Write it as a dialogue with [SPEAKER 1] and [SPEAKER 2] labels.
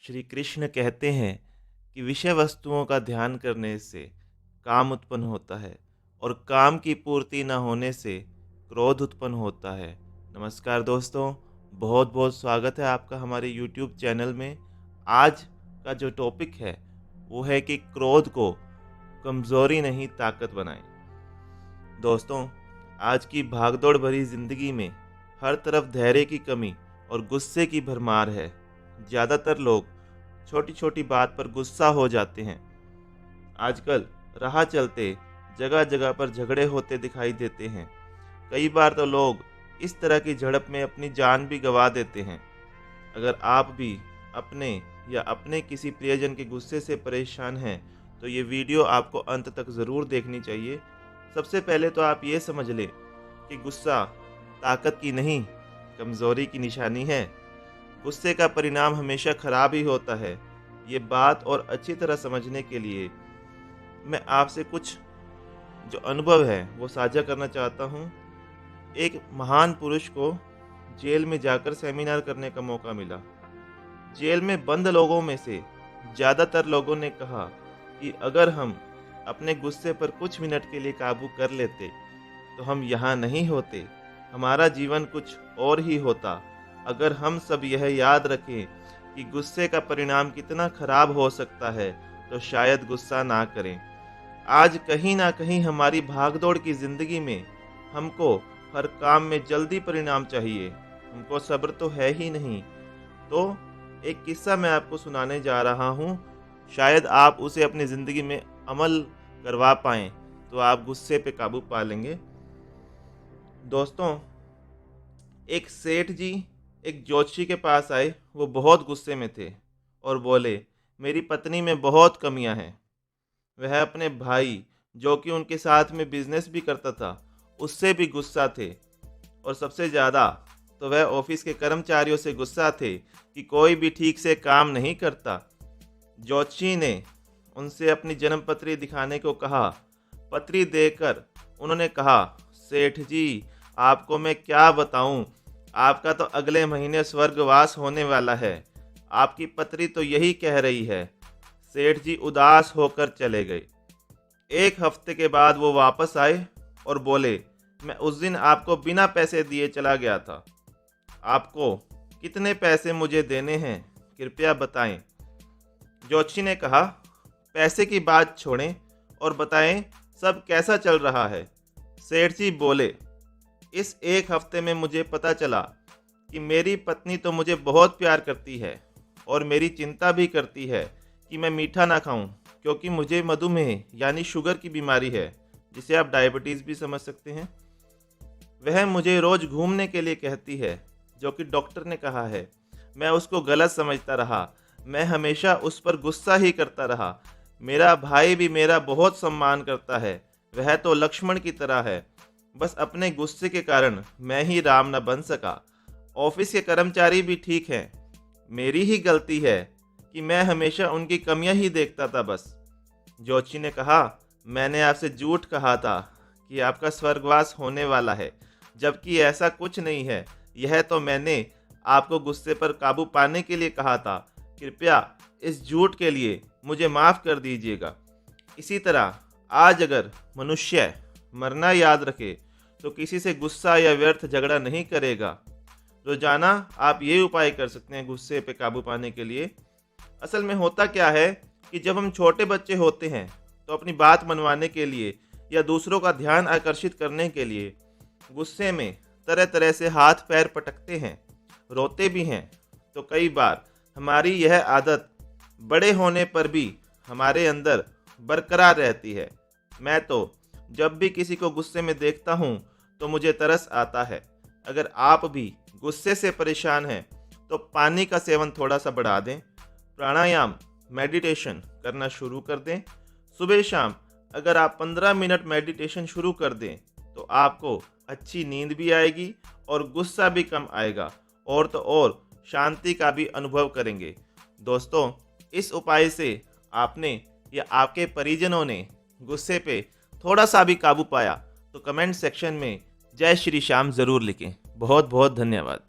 [SPEAKER 1] श्री कृष्ण कहते हैं कि विषय वस्तुओं का ध्यान करने से काम उत्पन्न होता है और काम की पूर्ति न होने से क्रोध उत्पन्न होता है। नमस्कार दोस्तों, बहुत बहुत स्वागत है आपका हमारे यूट्यूब चैनल में। आज का जो टॉपिक है वो है कि क्रोध को कमज़ोरी नहीं ताकत बनाएं। दोस्तों, आज की भागदौड़ भरी ज़िंदगी में हर तरफ धैर्य की कमी और गुस्से की भरमार है। ज़्यादातर लोग छोटी छोटी बात पर गुस्सा हो जाते हैं। आजकल राह चलते जगह जगह पर झगड़े होते दिखाई देते हैं। कई बार तो लोग इस तरह की झड़प में अपनी जान भी गंवा देते हैं। अगर आप भी अपने या अपने किसी प्रियजन के गुस्से से परेशान हैं तो ये वीडियो आपको अंत तक ज़रूर देखनी चाहिए। सबसे पहले तो आप ये समझ लें कि गुस्सा ताकत की नहीं, कमज़ोरी की निशानी है। गुस्से का परिणाम हमेशा खराब ही होता है। ये बात और अच्छी तरह समझने के लिए मैं आपसे कुछ जो अनुभव है वो साझा करना चाहता हूँ। एक महान पुरुष को जेल में जाकर सेमिनार करने का मौका मिला। जेल में बंद लोगों में से ज़्यादातर लोगों ने कहा कि अगर हम अपने गुस्से पर कुछ मिनट के लिए काबू कर लेते तो हम यहाँ नहीं होते, हमारा जीवन कुछ और ही होता। अगर हम सब यह याद रखें कि गुस्से का परिणाम कितना खराब हो सकता है तो शायद गुस्सा ना करें। आज कहीं ना कहीं हमारी भागदौड़ की ज़िंदगी में हमको हर काम में जल्दी परिणाम चाहिए, हमको सब्र तो है ही नहीं। तो एक किस्सा मैं आपको सुनाने जा रहा हूँ, शायद आप उसे अपनी ज़िंदगी में अमल करवा पाएँ तो आप गुस्से पे काबू पा लेंगे। दोस्तों, एक सेठ जी एक ज्योतिषी के पास आए। वो बहुत गुस्से में थे और बोले, मेरी पत्नी में बहुत कमियां हैं। वह अपने भाई जो कि उनके साथ में बिजनेस भी करता था उससे भी गुस्सा थे और सबसे ज़्यादा तो वह ऑफिस के कर्मचारियों से गुस्सा थे कि कोई भी ठीक से काम नहीं करता। ज्योतिषी ने उनसे अपनी जन्मपत्री दिखाने को कहा। पत्री देकर उन्होंने कहा, सेठ जी आपको मैं क्या बताऊं, आपका तो अगले महीने स्वर्गवास होने वाला है। आपकी पत्री तो यही कह रही है। सेठ जी उदास होकर चले गए। एक हफ्ते के बाद वो वापस आए और बोले, मैं उस दिन आपको बिना पैसे दिए चला गया था। आपको कितने पैसे मुझे देने हैं कृपया बताएं। ज्योतिषी ने कहा, पैसे की बात छोड़ें और बताएं सब कैसा चल रहा है। सेठ जी बोले, इस एक हफ्ते में मुझे पता चला कि मेरी पत्नी तो मुझे बहुत प्यार करती है और मेरी चिंता भी करती है कि मैं मीठा ना खाऊं, क्योंकि मुझे मधुमेह यानी शुगर की बीमारी है, जिसे आप डायबिटीज़ भी समझ सकते हैं। वह मुझे रोज़ घूमने के लिए कहती है, जो कि डॉक्टर ने कहा है। मैं उसको गलत समझता रहा, मैं हमेशा उस पर गुस्सा ही करता रहा। मेरा भाई भी मेरा बहुत सम्मान करता है, वह तो लक्ष्मण की तरह है। बस अपने गुस्से के कारण मैं ही राम न बन सका। ऑफिस के कर्मचारी भी ठीक हैं, मेरी ही गलती है कि मैं हमेशा उनकी कमियां ही देखता था बस। ज्योतिषी ने कहा, मैंने आपसे झूठ कहा था कि आपका स्वर्गवास होने वाला है, जबकि ऐसा कुछ नहीं है। यह तो मैंने आपको गुस्से पर काबू पाने के लिए कहा था। कृपया इस झूठ के लिए मुझे माफ़ कर दीजिएगा। इसी तरह आज अगर मनुष्य मरना याद रखे तो किसी से गुस्सा या व्यर्थ झगड़ा नहीं करेगा। रोजाना आप ये उपाय कर सकते हैं गुस्से पे काबू पाने के लिए। असल में होता क्या है कि जब हम छोटे बच्चे होते हैं तो अपनी बात मनवाने के लिए या दूसरों का ध्यान आकर्षित करने के लिए गुस्से में तरह तरह से हाथ पैर पटकते हैं, रोते भी हैं। तो कई बार हमारी यह आदत बड़े होने पर भी हमारे अंदर बरकरार रहती है। मैं तो जब भी किसी को गुस्से में देखता हूँ तो मुझे तरस आता है। अगर आप भी गुस्से से परेशान हैं तो पानी का सेवन थोड़ा सा बढ़ा दें, प्राणायाम मेडिटेशन करना शुरू कर दें। सुबह शाम अगर आप 15 मिनट मेडिटेशन शुरू कर दें तो आपको अच्छी नींद भी आएगी और गुस्सा भी कम आएगा, और तो और शांति का भी अनुभव करेंगे। दोस्तों, इस उपाय से आपने या आपके परिजनों ने गुस्से पे थोड़ा सा भी काबू पाया तो कमेंट सेक्शन में जय श्री श्याम ज़रूर लिखें। बहुत बहुत धन्यवाद।